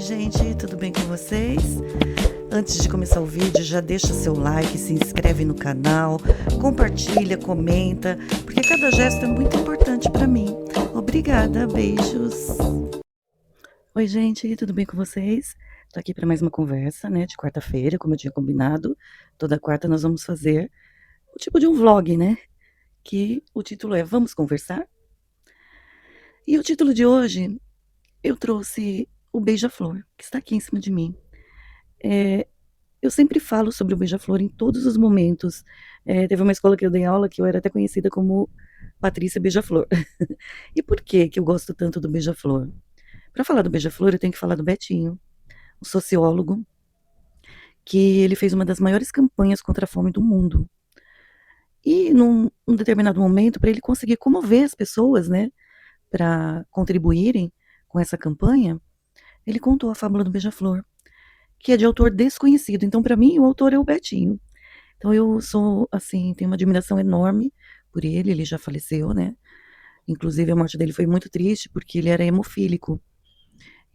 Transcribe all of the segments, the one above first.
gente, tudo bem com vocês? Antes de começar o vídeo, já deixa seu like, se inscreve no canal, compartilha, comenta, porque cada gesto é muito importante para mim. Obrigada, beijos! Oi, gente, tudo bem com vocês? Tô aqui para mais uma conversa, né, de quarta-feira, como eu tinha combinado. Toda quarta nós vamos fazer o tipo de um vlog, né, que o título é Vamos Conversar? E o título de hoje, eu trouxe o beija-flor, que está aqui em cima de mim. Eu sempre falo sobre o beija-flor em todos os momentos. Teve uma escola que eu dei aula que eu era até conhecida como Patrícia Beija-Flor. E por que que eu gosto tanto do beija-flor? Para falar do beija-flor, eu tenho que falar do Betinho, um sociólogo, que ele fez uma das maiores campanhas contra a fome do mundo. E num determinado momento, para ele conseguir comover as pessoas, né, para contribuírem com essa campanha, ele contou a fábula do beija-flor, que é de autor desconhecido. Então, para mim, o autor é o Betinho. Então eu sou, assim, tenho uma admiração enorme por ele, ele já faleceu, né? Inclusive a morte dele foi muito triste, porque ele era hemofílico.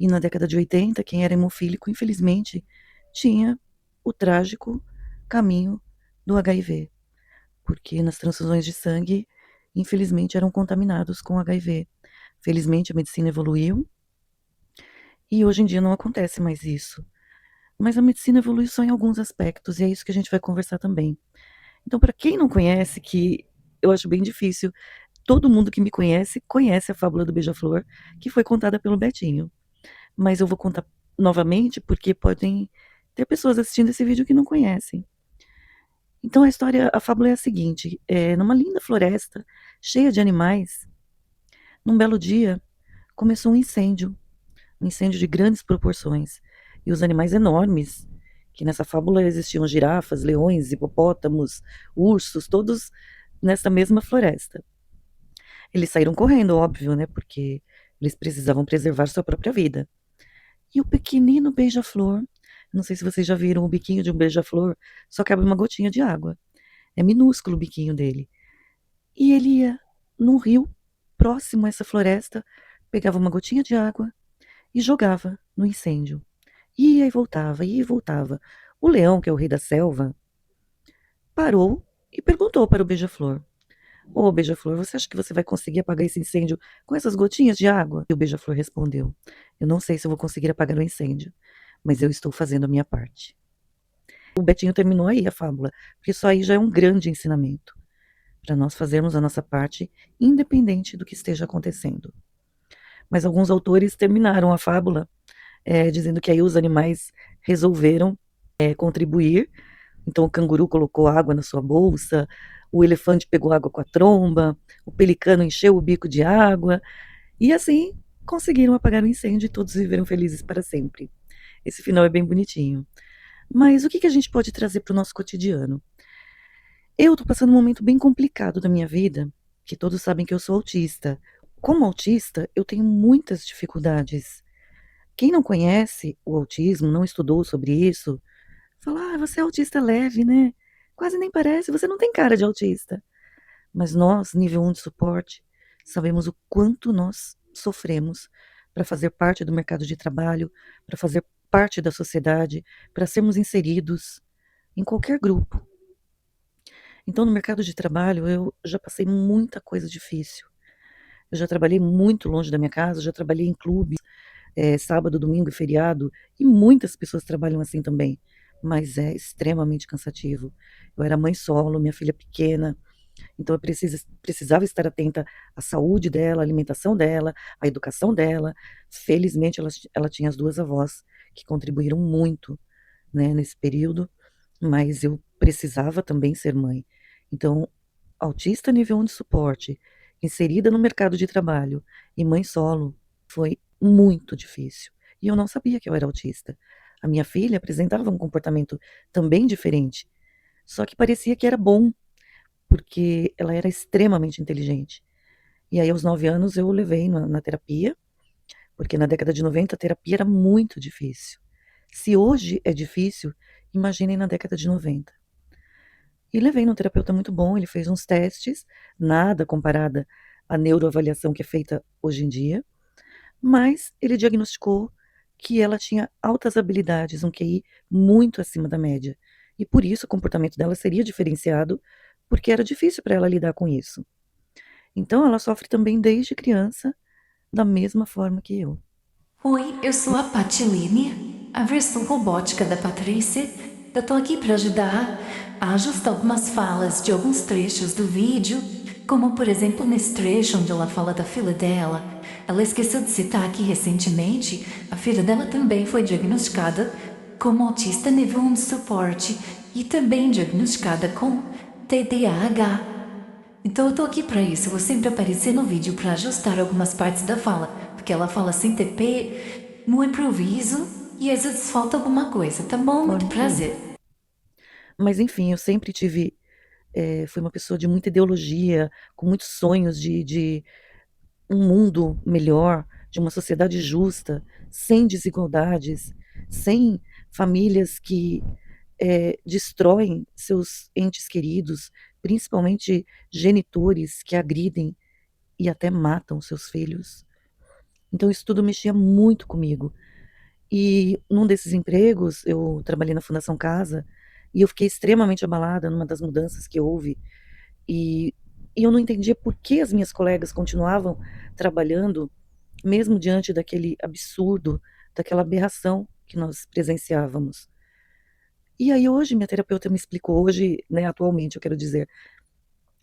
E na década de 80, quem era hemofílico, infelizmente, tinha o trágico caminho do HIV, porque nas transfusões de sangue, infelizmente, eram contaminados com HIV. Felizmente a medicina evoluiu e hoje em dia não acontece mais isso. Mas a medicina evolui só em alguns aspectos, e é isso que a gente vai conversar também. Então, para quem não conhece, que eu acho bem difícil, todo mundo que me conhece a fábula do beija-flor, que foi contada pelo Betinho. Mas eu vou contar novamente, porque podem ter pessoas assistindo esse vídeo que não conhecem. Então a fábula é a seguinte: numa linda floresta, cheia de animais, num belo dia, começou um incêndio de grandes proporções. E os animais enormes, que nessa fábula existiam girafas, leões, hipopótamos, ursos, todos nessa mesma floresta. Eles saíram correndo, óbvio, né? Porque eles precisavam preservar sua própria vida. E o pequenino beija-flor, não sei se vocês já viram o biquinho de um beija-flor, só cabe uma gotinha de água. É minúsculo o biquinho dele. E ele ia num rio próximo a essa floresta, pegava uma gotinha de água e jogava no incêndio. Ia e voltava, ia e voltava. O leão, que é o rei da selva, parou e perguntou para o beija-flor: Ô, beija-flor, você acha que você vai conseguir apagar esse incêndio com essas gotinhas de água? E o beija-flor respondeu: Eu não sei se eu vou conseguir apagar o incêndio, mas eu estou fazendo a minha parte. O Betinho terminou aí a fábula, porque isso aí já é um grande ensinamento, para nós fazermos a nossa parte, independente do que esteja acontecendo. Mas alguns autores terminaram a fábula dizendo que aí os animais resolveram contribuir. Então o canguru colocou água na sua bolsa, o elefante pegou água com a tromba, o pelicano encheu o bico de água, e assim conseguiram apagar o incêndio e todos viveram felizes para sempre. Esse final é bem bonitinho. Mas o que a gente pode trazer para o nosso cotidiano? Eu estou passando um momento bem complicado da minha vida, que todos sabem que eu sou autista. Como autista, eu tenho muitas dificuldades. Quem não conhece o autismo, não estudou sobre isso, fala: você é autista leve, né? Quase nem parece, você não tem cara de autista. Mas nós, nível 1 de suporte, sabemos o quanto nós sofremos para fazer parte do mercado de trabalho, para fazer parte da sociedade, para sermos inseridos em qualquer grupo. Então, no mercado de trabalho, eu já passei muita coisa difícil. Eu já trabalhei muito longe da minha casa, já trabalhei em clubes, sábado, domingo e feriado, e muitas pessoas trabalham assim também, mas é extremamente cansativo. Eu era mãe solo, minha filha pequena, então eu precisava estar atenta à saúde dela, à alimentação dela, à educação dela. Felizmente, ela tinha as duas avós que contribuíram muito, né, nesse período, mas eu precisava também ser mãe. Então, autista nível 1 de suporte, inserida no mercado de trabalho e mãe solo, foi muito difícil. E eu não sabia que eu era autista. A minha filha apresentava um comportamento também diferente, só que parecia que era bom, porque ela era extremamente inteligente. E aí, aos 9 anos, eu levei na terapia, porque na década de 90 a terapia era muito difícil. Se hoje é difícil, imaginem na década de 90. E levei num terapeuta muito bom, ele fez uns testes, nada comparada à neuroavaliação que é feita hoje em dia, mas ele diagnosticou que ela tinha altas habilidades, um QI muito acima da média. E por isso o comportamento dela seria diferenciado, porque era difícil para ela lidar com isso. Então ela sofre também desde criança, da mesma forma que eu. Oi, eu sou a Patiline, a versão robótica da Patrícia. Eu tô aqui para ajudar a ajustar algumas falas de alguns trechos do vídeo, como por exemplo nesse trecho onde ela fala da filha dela. Ela esqueceu de citar que recentemente a filha dela também foi diagnosticada como autista nível 1 de suporte e também diagnosticada com TDAH. Então eu tô aqui pra isso, eu vou sempre aparecer no vídeo pra ajustar algumas partes da fala, porque ela fala sem TP, no improviso, e às vezes falta alguma coisa, tá bom? Muito Ok. prazer. Mas enfim, eu sempre tive, fui uma pessoa de muita ideologia, com muitos sonhos de um mundo melhor, de uma sociedade justa, sem desigualdades, sem famílias que destroem seus entes queridos, principalmente genitores que agridem e até matam seus filhos. Então isso tudo mexia muito comigo. E num desses empregos, eu trabalhei na Fundação Casa e eu fiquei extremamente abalada numa das mudanças que houve. E, e eu não entendia por que as minhas colegas continuavam trabalhando, mesmo diante daquele absurdo, daquela aberração que nós presenciávamos. E aí hoje minha terapeuta me explicou, hoje, né, atualmente, eu quero dizer,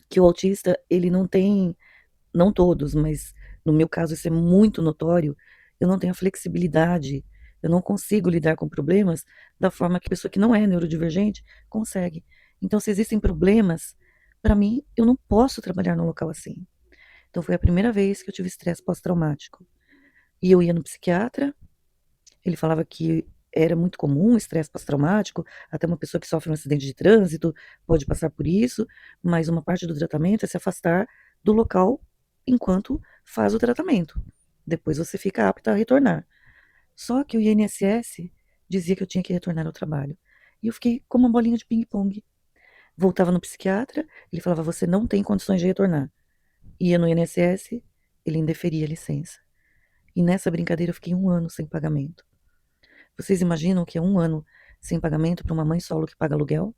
que o autista, ele não tem, não todos, mas no meu caso isso é muito notório, eu não tenho a flexibilidade, eu não consigo lidar com problemas da forma que a pessoa que não é neurodivergente consegue. Então, se existem problemas, para mim, eu não posso trabalhar num local assim. Então, foi a primeira vez que eu tive estresse pós-traumático. E eu ia no psiquiatra, ele falava que era muito comum o estresse pós-traumático, até uma pessoa que sofre um acidente de trânsito pode passar por isso, mas uma parte do tratamento é se afastar do local enquanto faz o tratamento. Depois você fica apta a retornar. Só que o INSS dizia que eu tinha que retornar ao trabalho. E eu fiquei como uma bolinha de ping-pong. Voltava no psiquiatra, ele falava: você não tem condições de retornar. Ia no INSS, ele indeferia a licença. E nessa brincadeira eu fiquei 1 ano sem pagamento. Vocês imaginam que é 1 ano sem pagamento para uma mãe solo que paga aluguel?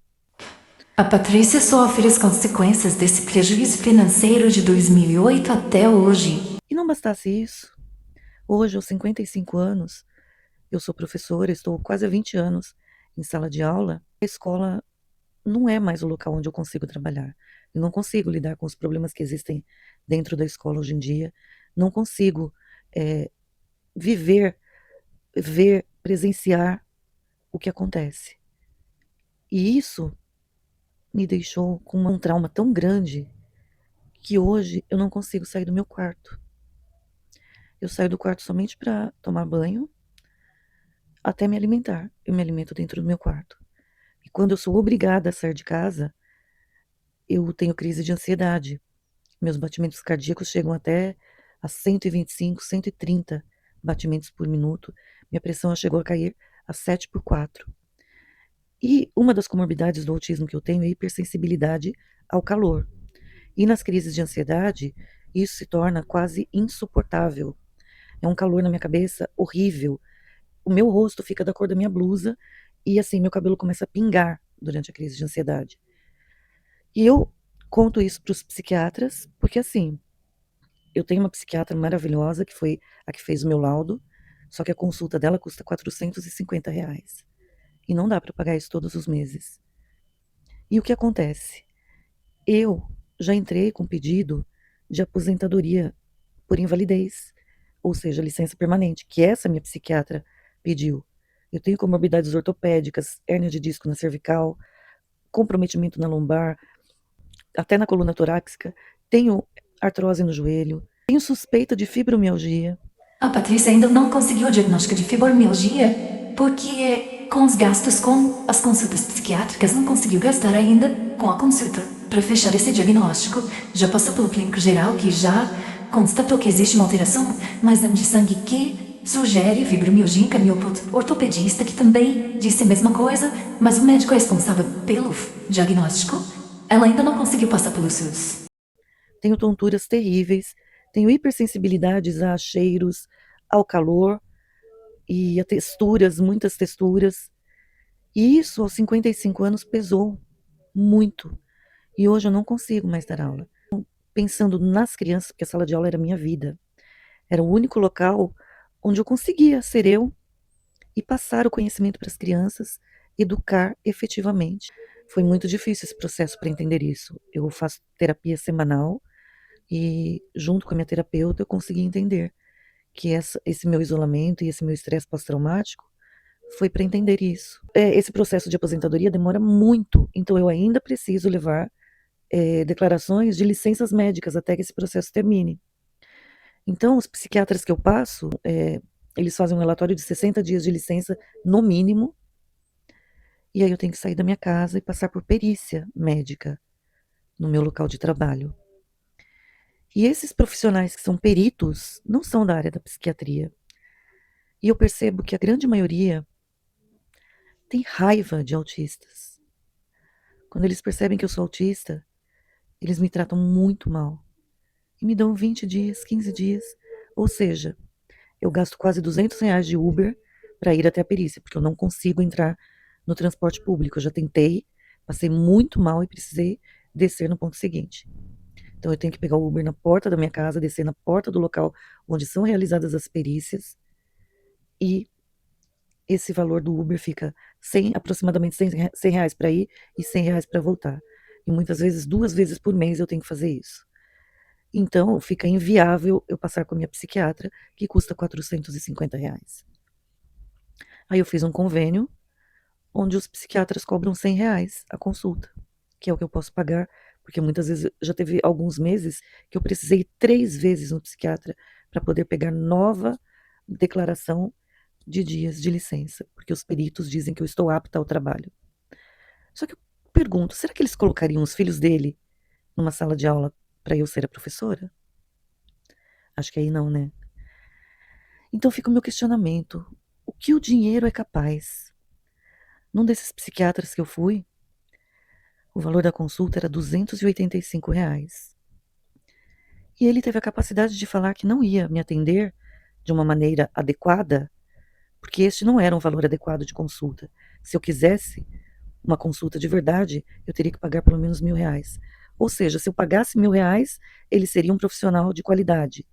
A Patrícia sofre as consequências desse prejuízo financeiro de 2008 até hoje. E não bastasse isso, hoje, aos 55 anos, eu sou professora, estou quase há 20 anos em sala de aula. A escola não é mais o local onde eu consigo trabalhar. Eu não consigo lidar com os problemas que existem dentro da escola hoje em dia. Não consigo viver, ver, presenciar o que acontece. E isso me deixou com um trauma tão grande que hoje eu não consigo sair do meu quarto. Eu saio do quarto somente para tomar banho, até me alimentar. Eu me alimento dentro do meu quarto. E quando eu sou obrigada a sair de casa, eu tenho crise de ansiedade. Meus batimentos cardíacos chegam até a 125, 130 batimentos por minuto. Minha pressão chegou a cair a 7/4. E uma das comorbidades do autismo que eu tenho é a hipersensibilidade ao calor. E nas crises de ansiedade, isso se torna quase insuportável. É um calor na minha cabeça horrível. O meu rosto fica da cor da minha blusa e assim, meu cabelo começa a pingar durante a crise de ansiedade. E eu conto isso para os psiquiatras, porque assim, eu tenho uma psiquiatra maravilhosa, que foi a que fez o meu laudo, só que a consulta dela custa R$ 450. E não dá para pagar isso todos os meses. E o que acontece? Eu já entrei com pedido de aposentadoria por invalidez, ou seja, licença permanente, que essa minha psiquiatra pediu. Eu tenho comorbidades ortopédicas, hérnia de disco na cervical, comprometimento na lombar, até na coluna torácica, tenho artrose no joelho, tenho suspeita de fibromialgia. A Patrícia ainda não conseguiu o diagnóstico de fibromialgia porque, com os gastos com as consultas psiquiátricas, não conseguiu gastar ainda com a consulta. Para fechar esse diagnóstico, já passou pelo clínico geral que já constatou que existe uma alteração no exame de sangue que sugere fibromialgia, encaminhou para o ortopedista que também disse a mesma coisa, mas o médico responsável pelo diagnóstico, ela ainda não conseguiu passar pelo SUS. Tenho tonturas terríveis, tenho hipersensibilidades a cheiros, ao calor, e a texturas, muitas texturas. E isso aos 55 anos pesou muito. E hoje eu não consigo mais dar aula. Pensando nas crianças, porque a sala de aula era a minha vida. Era o único local onde eu conseguia ser eu e passar o conhecimento para as crianças, educar efetivamente. Foi muito difícil esse processo para entender isso. Eu faço terapia semanal e, junto com a minha terapeuta, eu consegui entender que esse meu isolamento e esse meu estresse pós-traumático foi para entender isso. Esse processo de aposentadoria demora muito, então eu ainda preciso levar declarações de licenças médicas até que esse processo termine. Então, os psiquiatras que eu passo, eles fazem um relatório de 60 dias de licença, no mínimo, e aí eu tenho que sair da minha casa e passar por perícia médica no meu local de trabalho. E esses profissionais que são peritos não são da área da psiquiatria. E eu percebo que a grande maioria tem raiva de autistas. Quando eles percebem que eu sou autista, eles me tratam muito mal. E me dão 20 dias, 15 dias. Ou seja, eu gasto quase R$ 200 de Uber para ir até a perícia, porque eu não consigo entrar no transporte público. Eu já tentei, passei muito mal e precisei descer no ponto seguinte. Então eu tenho que pegar o Uber na porta da minha casa, descer na porta do local onde são realizadas as perícias, e esse valor do Uber fica aproximadamente R$ 100 para ir e R$ 100 para voltar. E muitas vezes, 2 vezes por mês eu tenho que fazer isso. Então, fica inviável eu passar com a minha psiquiatra, que custa R$ 450. Aí eu fiz um convênio, onde os psiquiatras cobram R$ 100 a consulta, que é o que eu posso pagar, porque muitas vezes, já teve alguns meses, que eu precisei 3 vezes no psiquiatra para poder pegar nova declaração de dias de licença, porque os peritos dizem que eu estou apta ao trabalho. Só que eu pergunto, será que eles colocariam os filhos dele numa sala de aula para eu ser a professora? Acho que aí não, né? Então fica o meu questionamento. O que o dinheiro é capaz? Num desses psiquiatras que eu fui, o valor da consulta era R$ 285. E ele teve a capacidade de falar que não ia me atender de uma maneira adequada, porque este não era um valor adequado de consulta. Se eu quisesse uma consulta de verdade, eu teria que pagar pelo menos R$ 1.000. Ou seja, se eu pagasse R$ 1.000, ele seria um profissional de qualidade.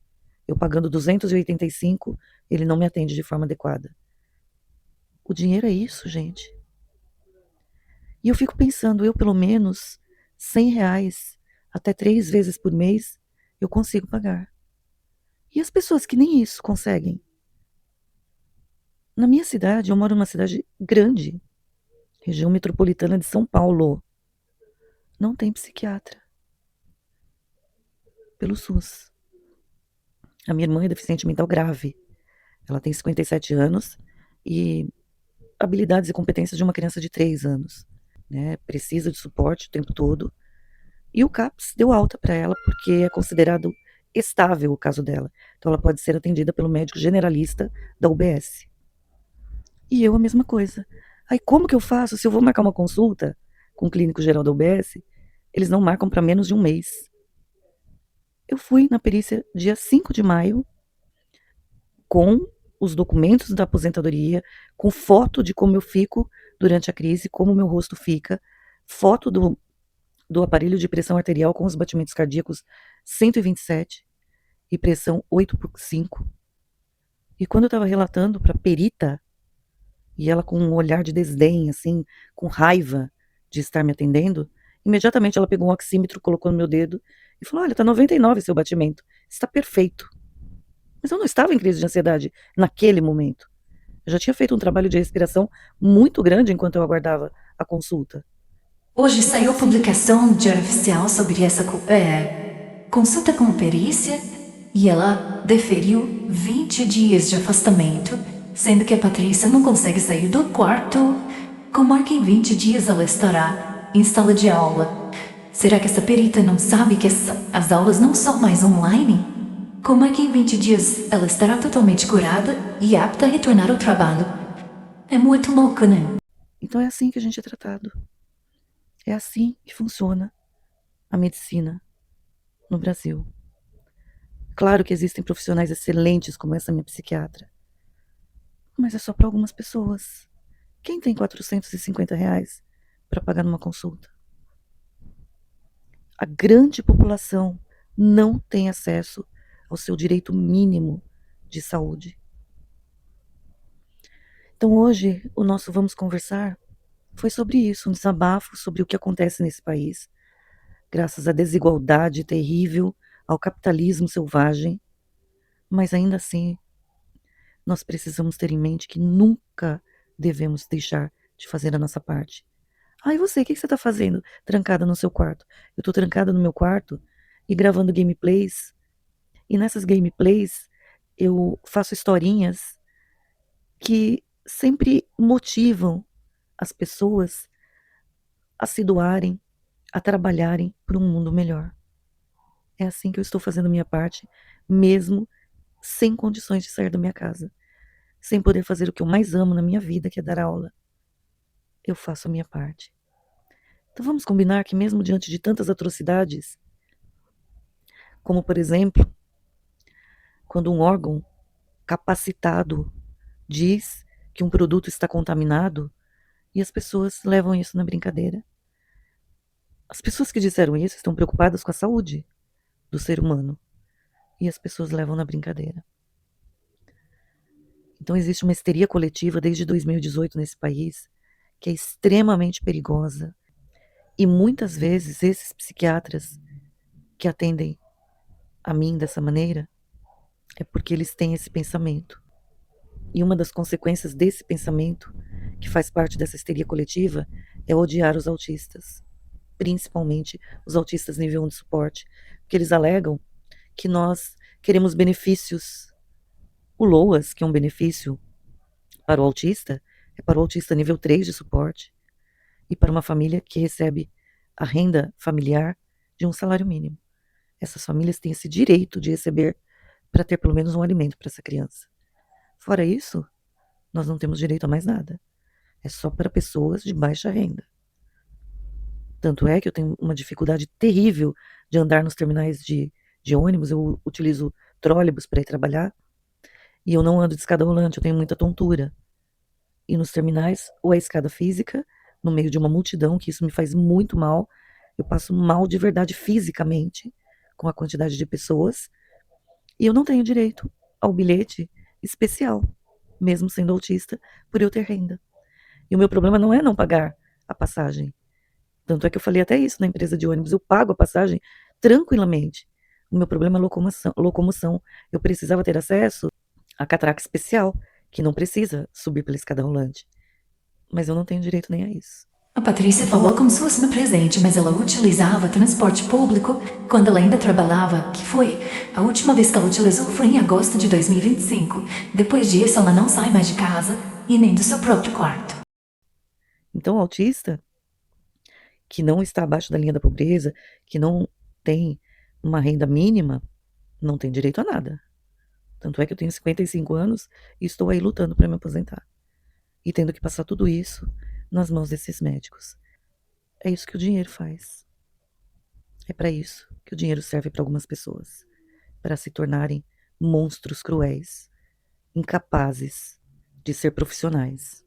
Eu pagando 285, ele não me atende de forma adequada. O dinheiro é isso, gente. E eu fico pensando, eu pelo menos R$ 100, até 3 vezes por mês, eu consigo pagar. E as pessoas que nem isso conseguem? Na minha cidade, eu moro numa cidade grande, região metropolitana de São Paulo. Não tem psiquiatra pelo SUS. A minha irmã é deficiente mental grave. Ela tem 57 anos e habilidades e competências de uma criança de 3 anos. Né? Precisa de suporte o tempo todo. E o CAPS deu alta para ela porque é considerado estável o caso dela. Então ela pode ser atendida pelo médico generalista da UBS. E eu a mesma coisa. Aí como que eu faço se eu vou marcar uma consulta com o clínico geral da UBS? Eles não marcam para menos de um mês. Eu fui na perícia dia 5 de maio, com os documentos da aposentadoria, com foto de como eu fico durante a crise, como o meu rosto fica, foto do aparelho de pressão arterial com os batimentos cardíacos 127 e pressão 8/5. E quando eu estava relatando para a perita, e ela com um olhar de desdém, assim, com raiva de estar me atendendo, imediatamente ela pegou um oxímetro, colocou no meu dedo e falou: olha, tá 99 seu batimento, está perfeito. Mas eu não estava em crise de ansiedade naquele momento. Eu já tinha feito um trabalho de respiração muito grande enquanto eu aguardava a consulta. Hoje saiu publicação de oficial sobre essa consulta com perícia e ela deferiu 20 dias de afastamento, sendo que a Patrícia não consegue sair do quarto. Como é que em 20 dias ela estará em sala de aula? Será que essa perita não sabe que as aulas não são mais online? Como é que em 20 dias ela estará totalmente curada e apta a retornar ao trabalho? É muito louco, né? Então é assim que a gente é tratado. É assim que funciona a medicina no Brasil. Claro que existem profissionais excelentes como essa minha psiquiatra. Mas é só para algumas pessoas. Quem tem R$ 450 para pagar numa consulta? A grande população não tem acesso ao seu direito mínimo de saúde. Então hoje o nosso Vamos Conversar foi sobre isso, um desabafo sobre o que acontece nesse país, graças à desigualdade terrível, ao capitalismo selvagem, mas ainda assim nós precisamos ter em mente que nunca devemos deixar de fazer a nossa parte. Ah, e você, o que você está fazendo trancada no seu quarto? Eu estou trancada no meu quarto e gravando gameplays, e nessas gameplays eu faço historinhas que sempre motivam as pessoas a se doarem, a trabalharem por um mundo melhor. É assim que eu estou fazendo a minha parte, mesmo sem condições de sair da minha casa, sem poder fazer o que eu mais amo na minha vida, que é dar aula. Eu faço a minha parte. Então vamos combinar que mesmo diante de tantas atrocidades, como por exemplo, quando um órgão capacitado diz que um produto está contaminado e as pessoas levam isso na brincadeira. As pessoas que disseram isso estão preocupadas com a saúde do ser humano e as pessoas levam na brincadeira. Então existe uma histeria coletiva desde 2018 nesse país que é extremamente perigosa e muitas vezes esses psiquiatras que atendem a mim dessa maneira é porque eles têm esse pensamento. E uma das consequências desse pensamento, que faz parte dessa histeria coletiva, é odiar os autistas, principalmente os autistas nível 1 de suporte, porque eles alegam que nós queremos benefícios. O LOAS, que é um benefício para o autista, é para o autista nível 3 de suporte e para uma família que recebe a renda familiar de um salário mínimo. Essas famílias têm esse direito de receber para ter pelo menos um alimento para essa criança. Fora isso, nós não temos direito a mais nada. É só para pessoas de baixa renda. Tanto é que eu tenho uma dificuldade terrível de andar nos terminais de ônibus. Eu utilizo trólebus para ir trabalhar e eu não ando de escada rolante, eu tenho muita tontura. E nos terminais, ou é escada física, no meio de uma multidão, que isso me faz muito mal. Eu passo mal de verdade fisicamente com a quantidade de pessoas. E eu não tenho direito ao bilhete especial, mesmo sendo autista, por eu ter renda. E o meu problema não é não pagar a passagem. Tanto é que eu falei até isso na empresa de ônibus, eu pago a passagem tranquilamente. O meu problema é locomoção. Eu precisava ter acesso à catraca especial, que não precisa subir pela escada rolante. Mas eu não tenho direito nem a isso. A Patrícia falou como se fosse no presente, mas ela utilizava transporte público quando ela ainda trabalhava, que foi a última vez que ela utilizou foi em agosto de 2025. Depois disso, ela não sai mais de casa e nem do seu próprio quarto. Então, o autista, que não está abaixo da linha da pobreza, que não tem uma renda mínima, não tem direito a nada. Tanto é que eu tenho 55 anos e estou aí lutando para me aposentar. E tendo que passar tudo isso nas mãos desses médicos. É isso que o dinheiro faz. É para isso que o dinheiro serve para algumas pessoas. Para se tornarem monstros cruéis, incapazes de ser profissionais.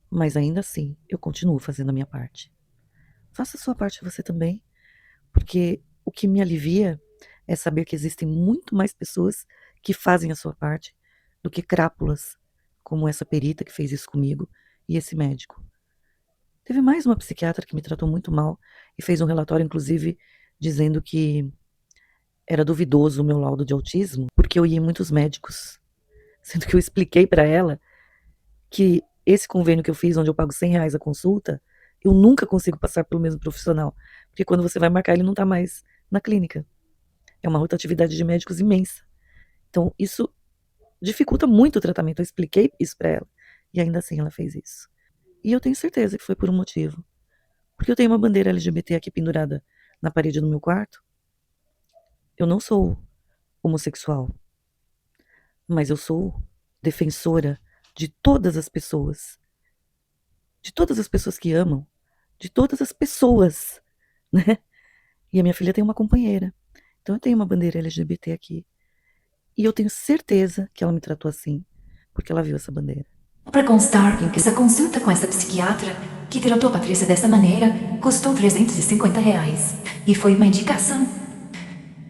Mas ainda assim, eu continuo fazendo a minha parte. Faça a sua parte você também, porque o que me alivia é saber que existem muito mais pessoas que fazem a sua parte do que crápulas, como essa perita que fez isso comigo e esse médico. Teve mais uma psiquiatra que me tratou muito mal e fez um relatório, inclusive, dizendo que era duvidoso o meu laudo de autismo, porque eu ia em muitos médicos, sendo que eu expliquei para ela que esse convênio que eu fiz, onde eu pago R$ 100 a consulta, eu nunca consigo passar pelo mesmo profissional, porque quando você vai marcar, ele não está mais na clínica. É uma rotatividade de médicos imensa. Então, isso dificulta muito o tratamento. Eu expliquei isso para ela, e ainda assim ela fez isso. E eu tenho certeza que foi por um motivo. Porque eu tenho uma bandeira LGBT aqui pendurada na parede do meu quarto. Eu não sou homossexual, mas eu sou defensora de todas as pessoas. De todas as pessoas que amam. De todas as pessoas, né? E a minha filha tem uma companheira. Então eu tenho uma bandeira LGBT aqui. E eu tenho certeza que ela me tratou assim, porque ela viu essa bandeira. Para constar, essa consulta com essa psiquiatra que tratou a Patrícia dessa maneira custou R$ 350 e foi uma indicação.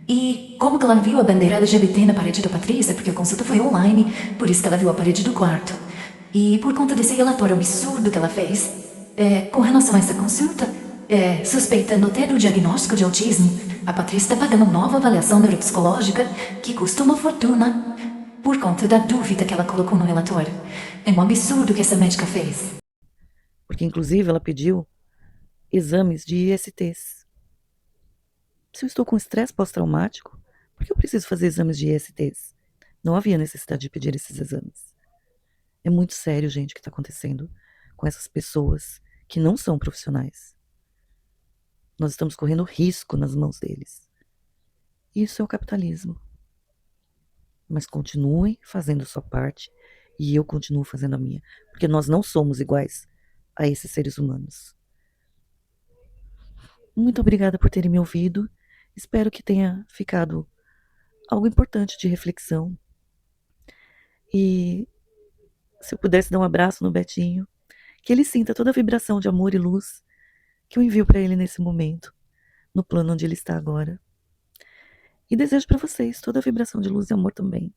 E como que ela viu a bandeira LGBT na parede da Patrícia, porque a consulta foi online, por isso que ela viu a parede do quarto. E por conta desse relatório absurdo que ela fez, com relação a essa consulta, suspeitando até do diagnóstico de autismo, a Patrícia está pagando nova avaliação neuropsicológica que custa uma fortuna por conta da dúvida que ela colocou no relatório. É um absurdo que essa médica fez. Porque, inclusive, ela pediu exames de ISTs. Se eu estou com estresse pós-traumático, por que eu preciso fazer exames de ISTs? Não havia necessidade de pedir esses exames. É muito sério, gente, o que está acontecendo com essas pessoas que não são profissionais. Nós estamos correndo risco nas mãos deles. Isso é o capitalismo. Mas continuem fazendo a sua parte e eu continuo fazendo a minha, porque nós não somos iguais a esses seres humanos. Muito obrigada por terem me ouvido. Espero que tenha ficado algo importante de reflexão. E se eu pudesse dar um abraço no Betinho, que ele sinta toda a vibração de amor e luz que eu envio para ele nesse momento, no plano onde ele está agora. E desejo para vocês toda a vibração de luz e amor também.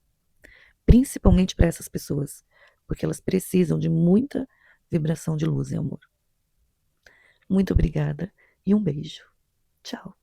Principalmente para essas pessoas, porque elas precisam de muita vibração de luz e amor. Muito obrigada e um beijo. Tchau.